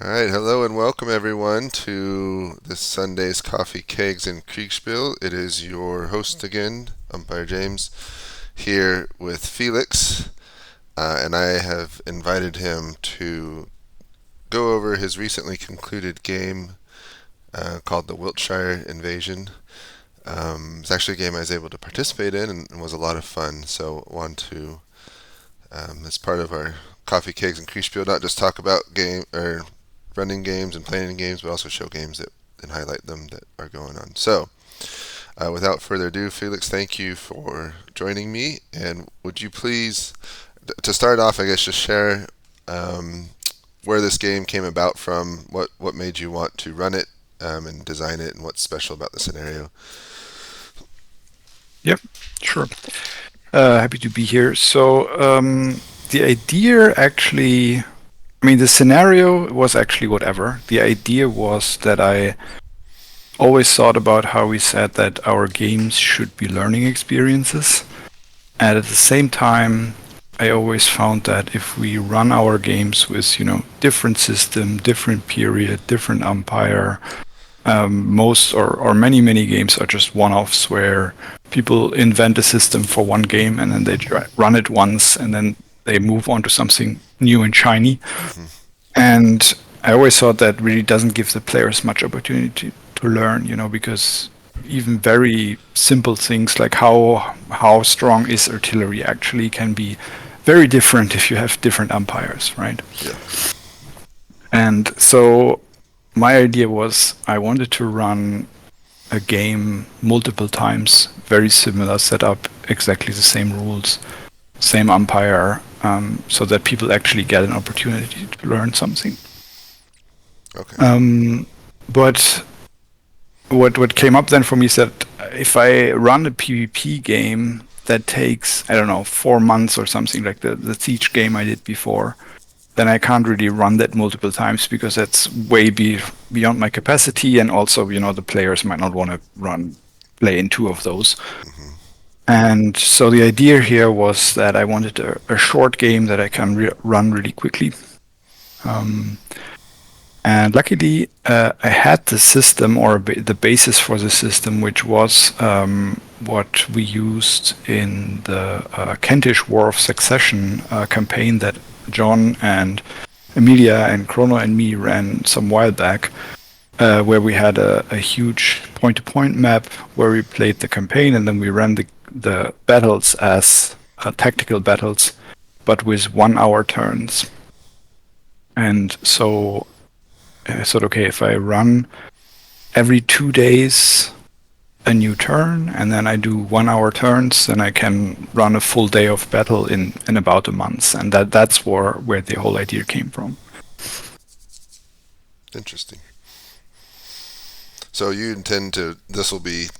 All right, hello and welcome everyone to this Sunday's Coffee, Kegs, and Kriegsspiel. It is your host again, Umpire James, here with Felix, and I have invited him to go over his recently concluded game called the Wiltshire Invasion. It's actually a game I was able to participate in and was a lot of fun, so I want to, as part of our Coffee, Kegs, and Kriegsspiel, not just talk about game or running games and playing games, but also show games that and highlight them that are going on. So, without further ado, Felix, thank you for joining me. And would you please, to start off, I guess, just share where this game came about from, what made you want to run it and design it, and what's special about the scenario? Yep, sure. Happy to be here. The idea actually, the scenario was actually whatever. The idea was that I always thought about how we said that our games should be learning experiences. And at the same time, I always found that if we run our games with, different system, different period, different umpire, most or many games are just one-offs where people invent a system for one game and then they run it once and then they move on to something new and shiny. Mm-hmm. And I always thought that really doesn't give the players much opportunity to learn, because even very simple things like how strong is artillery actually can be very different if you have different umpires, right? Yeah. And so my idea was I wanted to run a game multiple times, very similar setup, exactly the same rules, same umpire, so that people actually get an opportunity to learn something. Okay. But what came up then for me is that if I run a PvP game that takes, I don't know, 4 months or something like the Siege game I did before, then I can't really run that multiple times because that's beyond my capacity, and also, the players might not want to play in two of those. Mm-hmm. And so the idea here was that I wanted a short game that I can run really quickly. Um, and luckily, I had the system or the basis for the system, which was what we used in the Kentish War of Succession campaign that John and Emilia and Chrono and me ran some while back, where we had a huge point-to-point map where we played the campaign, and then we ran the battles as tactical battles, but with 1 hour turns. And so I thought, okay, if I run every 2 days a new turn, and then I do 1 hour turns, then I can run a full day of battle in about a month. And that's where the whole idea came from. Interesting. So you intend to? This will be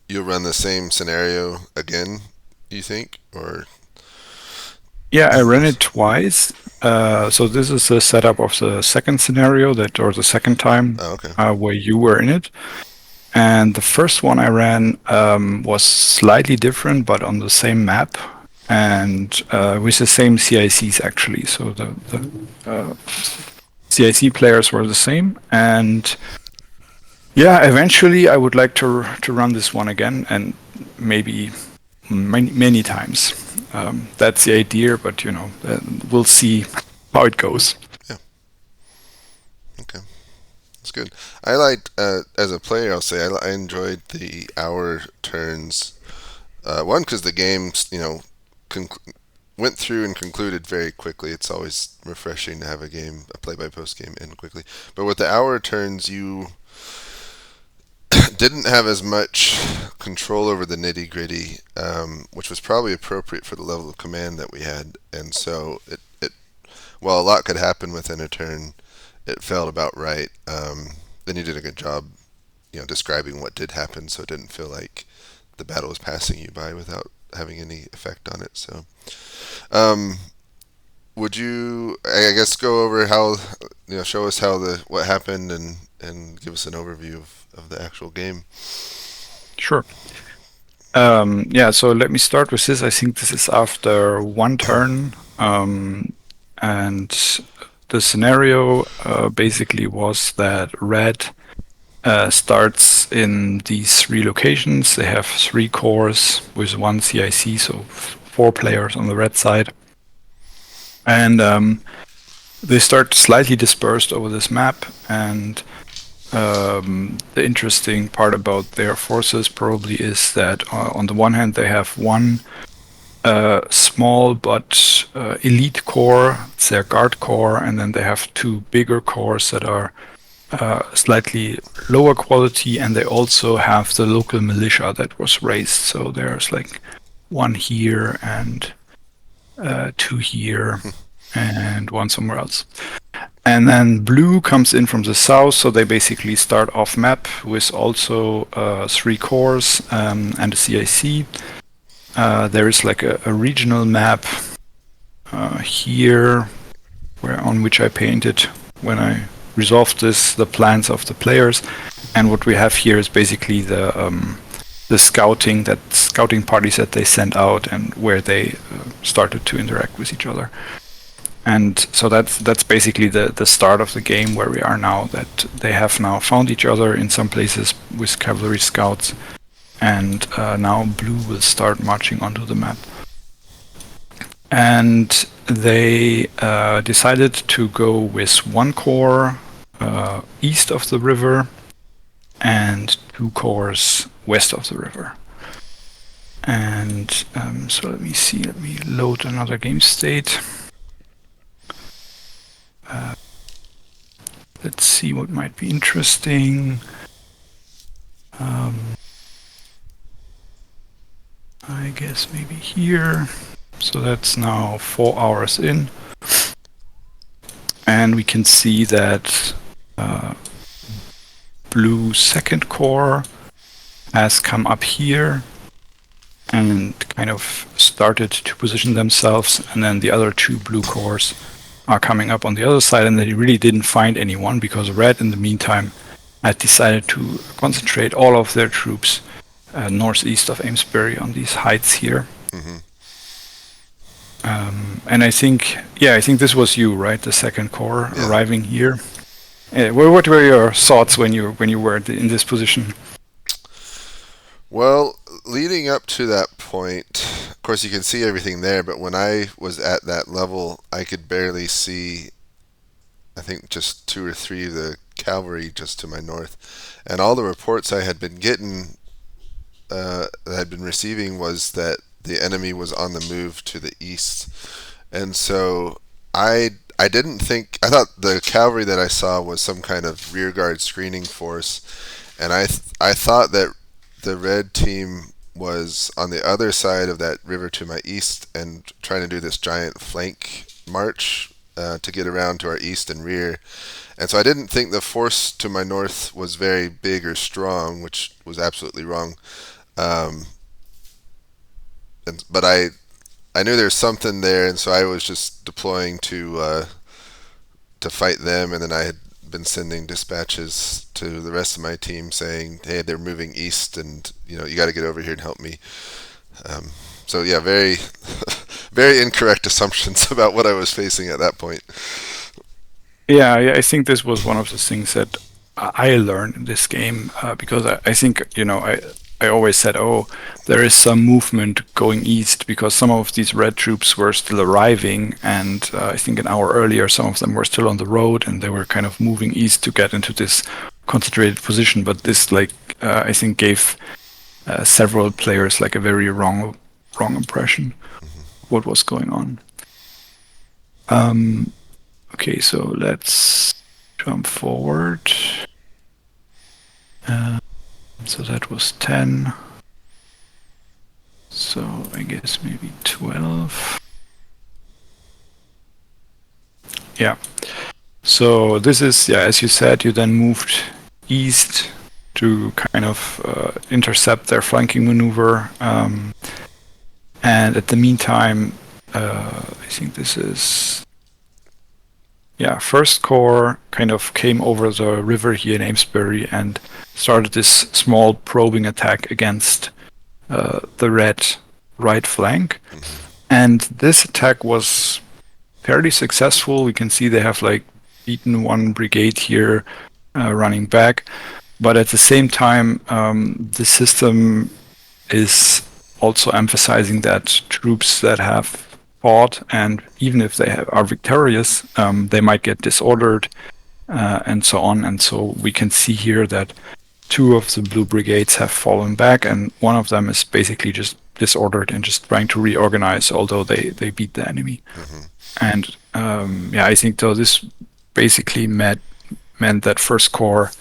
you'll run the same scenario again? You think, or Yeah, I ran it twice. So this is the setup of the second scenario or the second time oh, okay. where you were in it. And the first one I ran was slightly different, but on the same map and with the same CICs actually. So the CIC players were the same. And yeah, eventually I would like to run this one again, and maybe many times. That's the idea, but we'll see how it goes. Yeah. Okay. That's good. I liked as a player. I'll say I enjoyed the hour turns. One because the games went through and concluded very quickly. It's always refreshing to have a play-by-post game end quickly. But with the hour turns, you didn't have as much control over the nitty gritty, which was probably appropriate for the level of command that we had. And so while a lot could happen within a turn, it felt about right. Then you did a good job, describing what did happen, so it didn't feel like the battle was passing you by without having any effect on it. So, um, would you, I guess, go over how, show us what happened and give us an overview of the actual game? Sure. Yeah, so let me start with this. I think this is after one turn, and the scenario basically was that red starts in these 3 locations. They have 3 cores with 1 CIC, so 4 players on the red side. And they start slightly dispersed over this map. And the interesting part about their forces probably is that on the one hand, they have one small but elite core, it's their guard core, and then they have 2 bigger cores that are slightly lower quality, and they also have the local militia that was raised. So there's like 1 here and 2 here and 1 somewhere else. And then blue comes in from the south, so they basically start off map with also 3 cores and a CIC. There is like a regional map here, on which I painted when I resolved the plans of the players. And what we have here is basically the scouting parties that they sent out and where they started to interact with each other. And so that's basically the start of the game where we are now, that they have now found each other in some places with cavalry scouts, and now blue will start marching onto the map. And they decided to go with 1 core east of the river and 2 cores west of the river. And so let me load another game state. Let's see what might be interesting. I guess maybe here. So that's now 4 hours in. And we can see that blue second core has come up here and kind of started to position themselves, and then the other 2 blue cores are coming up on the other side, and they really didn't find anyone because red in the meantime had decided to concentrate all of their troops northeast of Amesbury on these heights here. Mm-hmm. And I think this was you, right? The second corps arriving here. What were your thoughts when you were in this position? Well, leading up to that point, of course, you can see everything there, but when I was at that level, I could barely see, I think, just 2 or 3 of the cavalry just to my north. And all the reports I had been getting, that I had been receiving, was that the enemy was on the move to the east. And so I didn't think, I thought the cavalry that I saw was some kind of rear guard screening force, and I thought that the red team was on the other side of that river to my east and trying to do this giant flank march to get around to our east and rear. And so I didn't think the force to my north was very big or strong, which was absolutely wrong. But I knew there was something there, and so I was just deploying to fight them, and then I had been sending dispatches to the rest of my team saying, hey, they're moving east, and you got to get over here and help me. So yeah, very very incorrect assumptions about what I was facing at that point. Yeah, I think this was one of the things that I learned in this game, because I think I always said, oh, there is some movement going east because some of these red troops were still arriving, and I think an hour earlier some of them were still on the road, and they were kind of moving east to get into this concentrated position. But this, I think, gave several players like a very wrong impression of what was going on. Okay, so let's jump forward. So that was 10. So I guess maybe 12. Yeah. So this is, as you said, you then moved east to kind of intercept their flanking maneuver. And at the meantime, I think this is... First Corps kind of came over the river here in Amesbury and started this small probing attack against the red right flank. And this attack was fairly successful. We can see they have like beaten one brigade here running back. But at the same time, the system is also emphasizing that troops that have fought, and even if they are victorious, they might get disordered and so on. And so we can see here that two of the blue brigades have fallen back, and one of them is basically just disordered and just trying to reorganize, although they beat the enemy. And I think though this basically meant that First Corps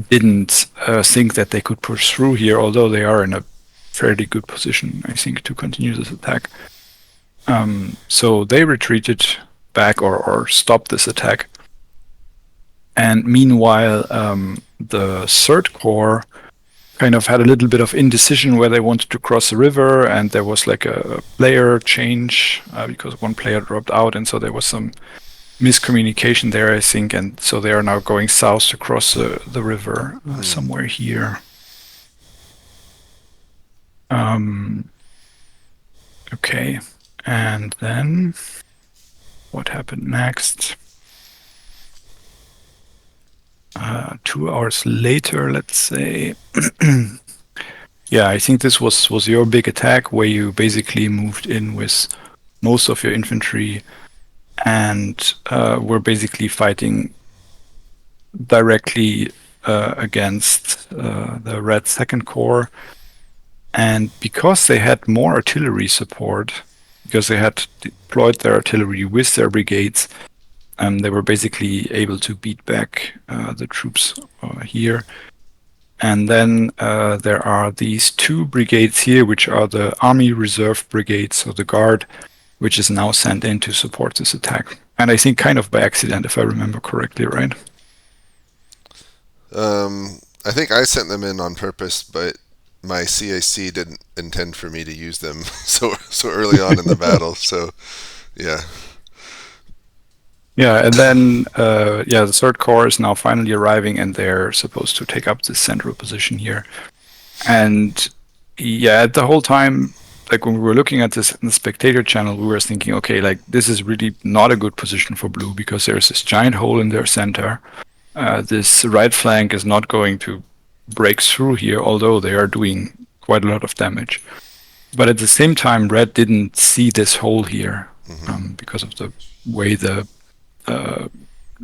didn't think that they could push through here, although they are in a fairly good position, I think, to continue this attack. So they retreated back or stopped this attack. And meanwhile, the Third Corps kind of had a little bit of indecision where they wanted to cross the river, and there was like a player change because one player dropped out, and so there was some miscommunication there, I think, and so they are now going south to cross the river somewhere here. Okay, and then what happened next? 2 hours later, let's say. Yeah, I think this was your big attack where you basically moved in with most of your infantry and were basically fighting directly against the Red Second Corps. And because they had more artillery support, because they had deployed their artillery with their brigades, they were basically able to beat back the troops here. And then there are these two brigades here, which are the Army Reserve Brigade, so the Guard, which is now sent in to support this attack. And I think kind of by accident, if I remember correctly, right? I think I sent them in on purpose, but my CAC didn't intend for me to use them so early on in the battle. So, yeah. Yeah, and then the Third Corps is now finally arriving, and they're supposed to take up this central position here. And yeah, the whole time, like when we were looking at this in the spectator channel, we were thinking, okay, like this is really not a good position for blue because there's this giant hole in their center. This right flank is not going to break through here, although they are doing quite a lot of damage. But at the same time, red didn't see this hole here because of the way the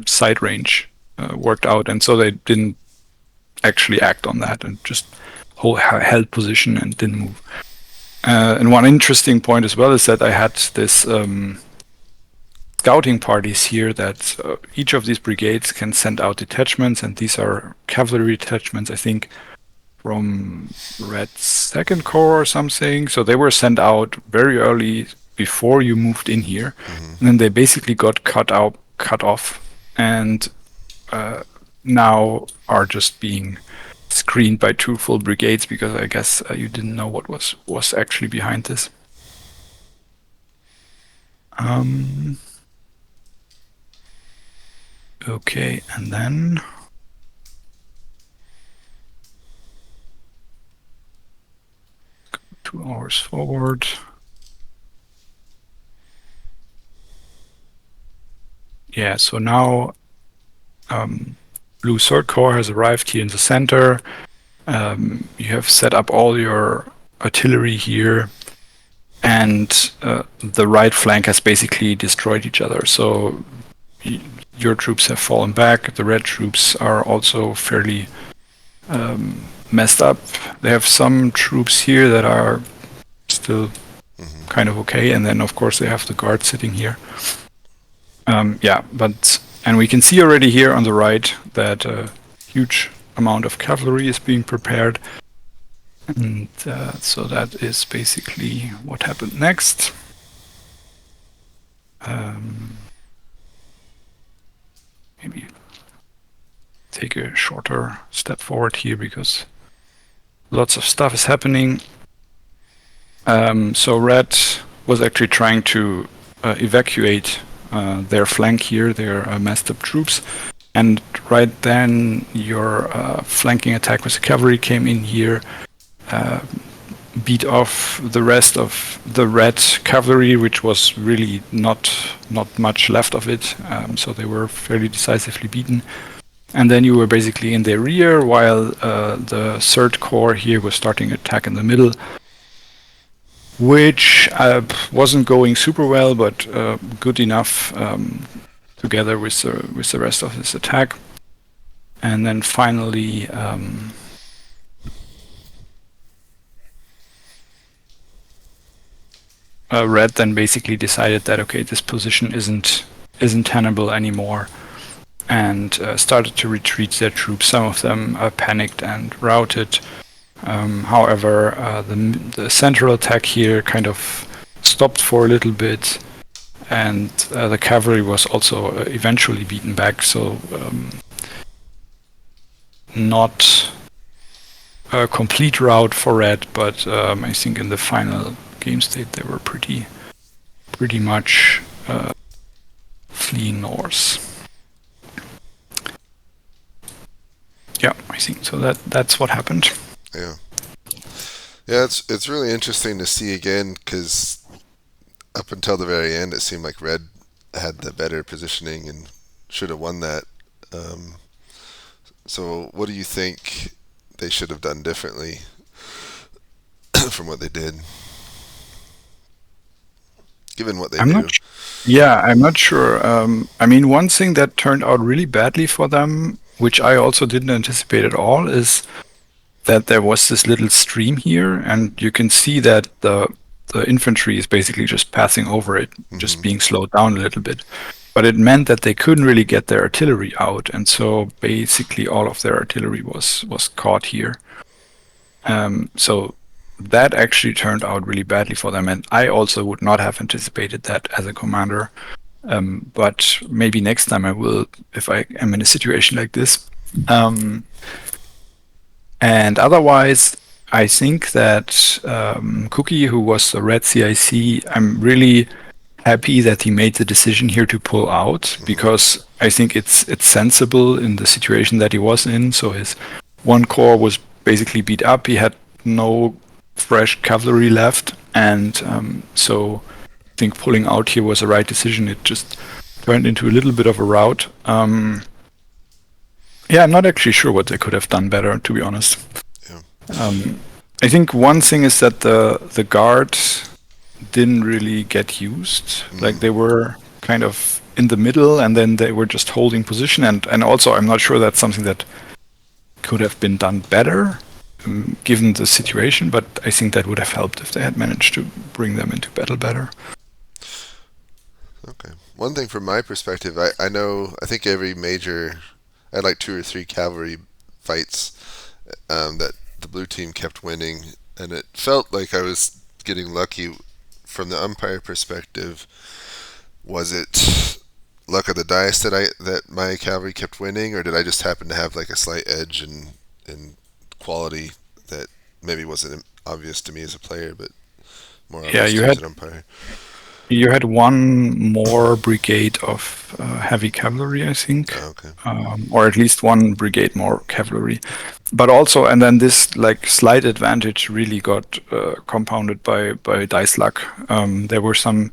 sight range worked out, and so they didn't actually act on that and just held position and didn't move. And one interesting point as well is that I had this scouting parties here that each of these brigades can send out detachments, and these are cavalry detachments, I think, from Red Second Corps or something. So they were sent out very early before you moved in here, and then they basically got cut off, and now are just being screened by two full brigades because I guess you didn't know what was actually behind this. Okay, and then go 2 hours forward. Yeah, so now Blue Third Corps has arrived here in the center. You have set up all your artillery here, and the right flank has basically destroyed each other. So your troops have fallen back. The red troops are also fairly messed up. They have some troops here that are still kind of okay, and then of course they have the guard sitting here. And we can see already here on the right that a huge amount of cavalry is being prepared. And so that is basically what happened next. Maybe take a shorter step forward here because lots of stuff is happening. So red was actually trying to evacuate their flank here, their messed up troops, and right then your flanking attack with the cavalry came in here, beat off the rest of the red cavalry, which was really not much left of it. So they were fairly decisively beaten. And then you were basically in their rear, while the third corps here was starting attack in the middle, which wasn't going super well, but good enough together with the rest of this attack. And then finally, Red then basically decided that okay, this position isn't tenable anymore, and started to retreat their troops. Some of them panicked and routed. However, the central attack here kind of stopped for a little bit, and the cavalry was also eventually beaten back. So not a complete rout for Red, but I think in the final game state they were pretty much fleeing north. Yeah, I think so. That's what happened. Yeah. Yeah, it's really interesting to see again, because up until the very end, it seemed like Red had the better positioning and should have won that. So what do you think they should have done differently from what they did, given what they do? I'm not sure. I mean, one thing that turned out really badly for them, which I also didn't anticipate at all, is that there was this little stream here, and you can see that the infantry is basically just passing over it, just being slowed down a little bit. But it meant that they couldn't really get their artillery out, and so basically all of their artillery was caught here. So that actually turned out really badly for them, and I also would not have anticipated that as a commander. But maybe next time I will, if I am in a situation like this. And otherwise, I think that Cookie, who was the red CIC, I'm really happy that he made the decision here to pull out, because I think it's sensible in the situation that he was in. So his one corps was basically beat up. He had no fresh cavalry left, and so I think pulling out here was the right decision. It just turned into a little bit of a rout. Yeah, I'm not actually sure what they could have done better, to be honest. Yeah. I think one thing is that the guard didn't really get used. Like they were kind of in the middle, and then they were just holding position. And also, I'm not sure that's something that could have been done better, given the situation. But I think that would have helped if they had managed to bring them into battle better. Okay. One thing from my perspective, I think every major, I had like 2 or 3 cavalry fights that the blue team kept winning, and it felt like I was getting lucky. From the umpire perspective, was it luck of the dice that my cavalry kept winning, or did I just happen to have like a slight edge in quality that maybe wasn't obvious to me as a player, but more obvious to me as an umpire? You had one more brigade of heavy cavalry, I think. Oh, okay. Or at least one brigade more cavalry. But also, and then this like slight advantage really got compounded by dice luck. There were some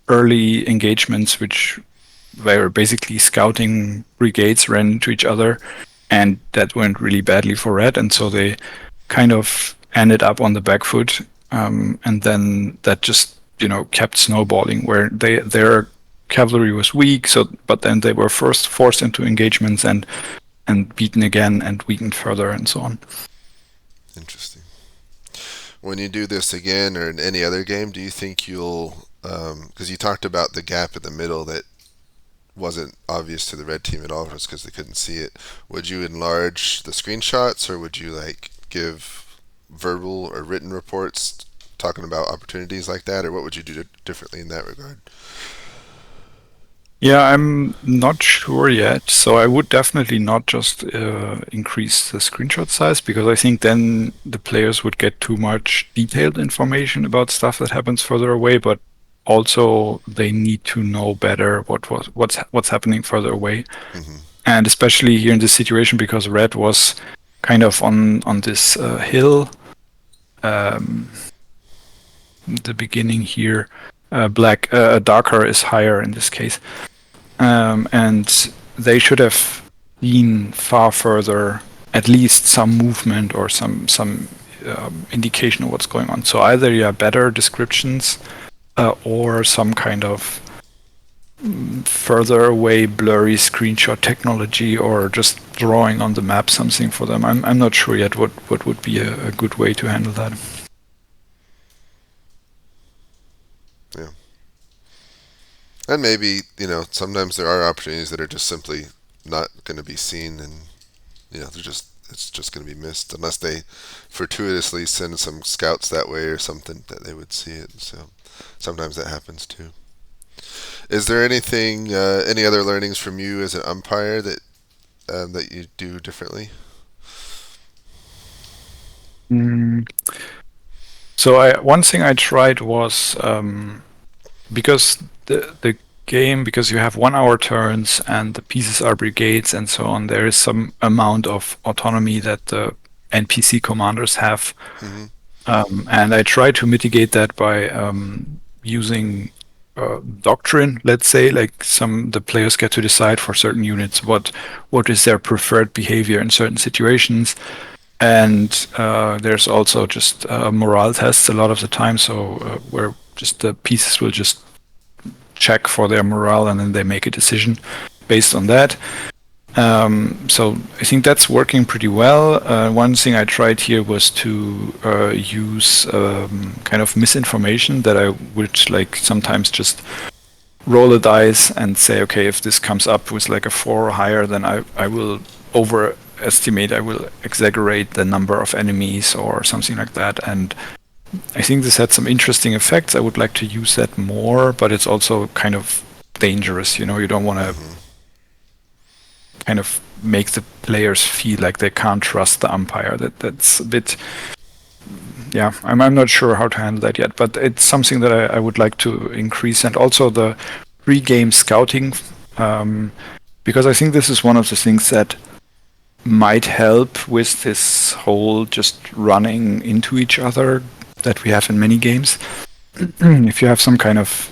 early engagements which were basically scouting brigades ran into each other, and that went really badly for Red, and so they kind of ended up on the back foot, and then that just kept snowballing, where their cavalry was weak, but then they were first forced into engagements and beaten again and weakened further and so on. Interesting. When you do this again or in any other game, do you think you'll, because you talked about the gap in the middle that wasn't obvious to the red team at all, just because they couldn't see it, would you enlarge the screenshots, or would you like give verbal or written reports talking about opportunities like that, or what would you do differently in that regard? Yeah, I'm not sure yet. So I would definitely not just increase the screenshot size, because I think then the players would get too much detailed information about stuff that happens further away. But also they need to know better what's happening further away, and especially here in this situation, because Red was kind of on this hill. the beginning here. Darker is higher in this case, and they should have seen far further, at least some movement or some indication of what's going on. So either you have better descriptions or some kind of further away blurry screenshot technology, or just drawing on the map something for them. I'm not sure yet what would be a good way to handle that. Yeah. And maybe, sometimes there are opportunities that are just simply not going to be seen, and it's just going to be missed unless they fortuitously send some scouts that way or something that they would see it. So sometimes that happens too. Is there anything, any other learnings from you as an umpire that you do differently? So one thing I tried was because the game, because you have 1 hour turns and the pieces are brigades and so on, there is some amount of autonomy that the NPC commanders have. And I try to mitigate that by using doctrine, let's say, like the players get to decide for certain units what is their preferred behavior in certain situations. And there's also just morale tests a lot of the time, so where just the pieces will just check for their morale and then they make a decision based on that. So I think that's working pretty well. One thing I tried here was to use kind of misinformation, that I would like sometimes just roll a dice and say, okay, if this comes up with like a 4 or higher, then I will overestimate, I will exaggerate the number of enemies or something like that. And I think this had some interesting effects. I would like to use that more, but it's also kind of dangerous. You don't want to kind of make the players feel like they can't trust the umpire. That's a bit, yeah, I'm not sure how to handle that yet, but it's something that I would like to increase. And also the pre-game scouting, because I think this is one of the things that might help with this whole just running into each other that we have in many games. If you have some kind of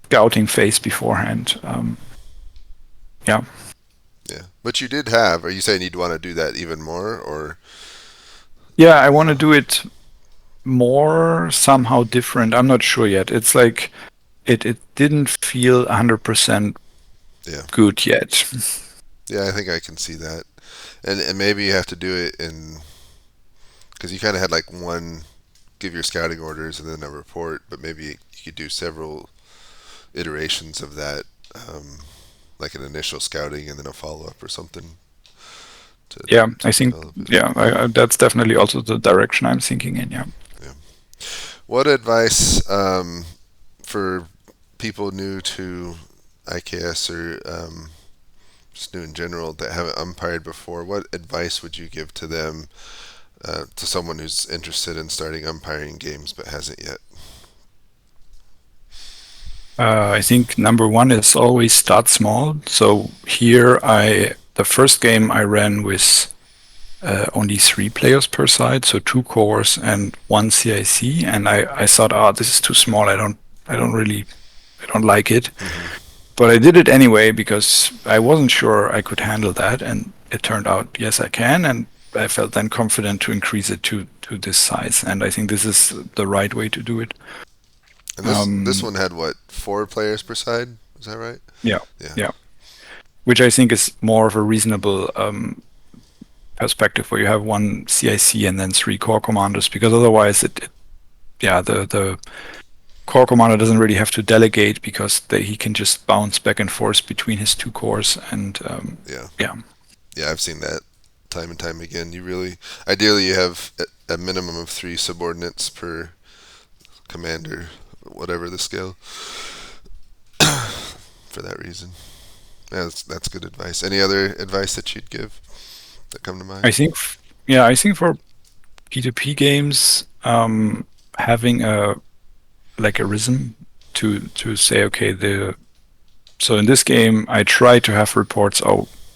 scouting phase beforehand, yeah. Yeah, but you did have. Are you saying you'd want to do that even more, or? Yeah, I want to do it more, somehow different. I'm not sure yet. It's like it didn't feel 100% good yet. Yeah, I think I can see that, and maybe you have to do it because you kind of had like one, give your scouting orders and then a report, but maybe you could do several iterations of that. Like an initial scouting and then a follow-up or something. I think, that's definitely also the direction I'm thinking in, yeah. What advice for people new to IKS or just new in general that haven't umpired before, what advice would you give to them, to someone who's interested in starting umpiring games but hasn't yet? I think number one is always start small. So here, the first game I ran with only 3 players per side, so 2 cores and 1 CIC, and I thought, this is too small. I don't like it. But I did it anyway because I wasn't sure I could handle that, and it turned out yes I can, and I felt then confident to increase it to this size, and I think this is the right way to do it. And this one had what, 4 players per side? Is that right? Yeah. Which I think is more of a reasonable perspective, where you have 1 CIC and then 3 core commanders, because otherwise the core commander doesn't really have to delegate, because he can just bounce back and forth between his 2 cores, and yeah, I've seen that time and time again. Ideally you have a minimum of 3 subordinates per commander, whatever the scale, for that reason. Yeah, that's good advice. Any other advice that you'd give that come to mind? I think for P2P games, having a rhythm to say, okay, so in this game I try to have reports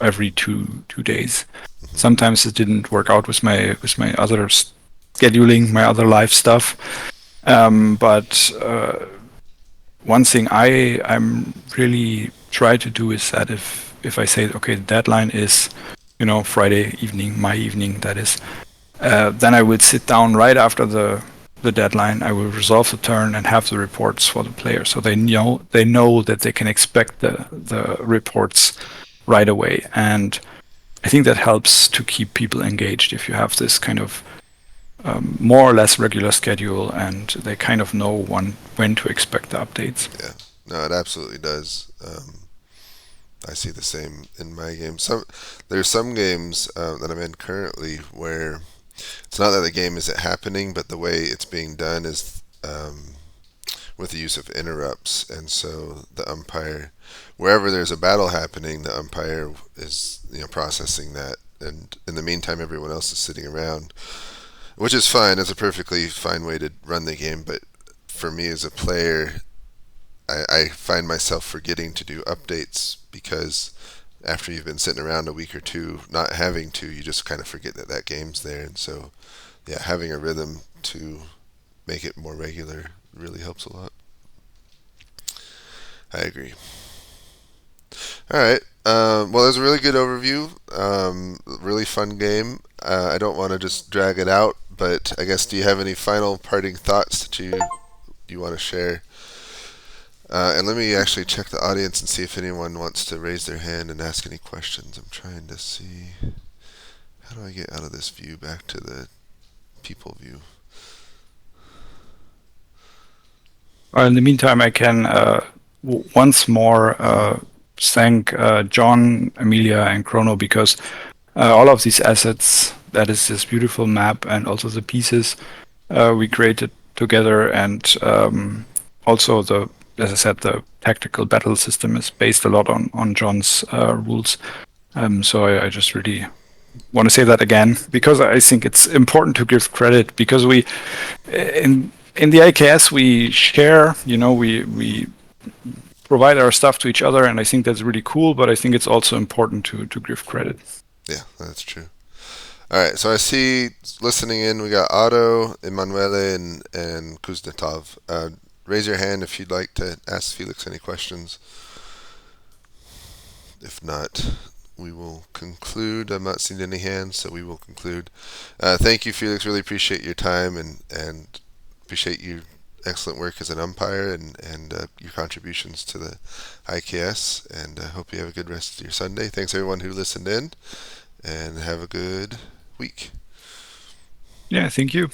every two days. Sometimes it didn't work out with my other scheduling, my other life stuff. But one thing I'm really try to do is that if I say, okay, the deadline is, Friday evening, my evening, that is, then I would sit down right after the deadline. I will resolve the turn and have the reports for the players, so they know that they can expect the reports right away. And I think that helps to keep people engaged if you have this kind of more or less regular schedule, and they kind of know when to expect the updates. Yeah, no, it absolutely does. I see the same in my game. There's some games that I'm in currently where it's not that the game isn't happening, but the way it's being done is with the use of interrupts, and so the umpire, wherever there's a battle happening, the umpire is processing that, and in the meantime, everyone else is sitting around, which is fine. It's a perfectly fine way to run the game, but for me as a player, I find myself forgetting to do updates because after you've been sitting around a week or two not having to, you just kind of forget that that game's there. And so, yeah, having a rhythm to make it more regular really helps a lot. I agree. All right. Well, there's a really good overview. Really fun game. I don't want to just drag it out, but I guess, do you have any final parting thoughts that you want to share? And let me actually check the audience and see if anyone wants to raise their hand and ask any questions. I'm trying to see, how do I get out of this view back to the people view? In the meantime, I can once more thank John, Amelia, and Chrono, because all of these assets, that is this beautiful map and also the pieces we created together, and also as I said, the tactical battle system is based a lot on John's rules. So I just really want to say that again, because I think it's important to give credit, because we in the IKS we share, we provide our stuff to each other, and I think that's really cool. But I think it's also important to give credit. Yeah, that's true. All right, so I see listening in, we got Otto, Emanuele, and Kuznetsov. Raise your hand if you'd like to ask Felix any questions. If not, we will conclude. I'm not seeing any hands, so we will conclude. Thank you, Felix. Really appreciate your time and appreciate your excellent work as an umpire and your contributions to the IKS. And I hope you have a good rest of your Sunday. Thanks, everyone who listened in, and have a good week. Yeah, thank you.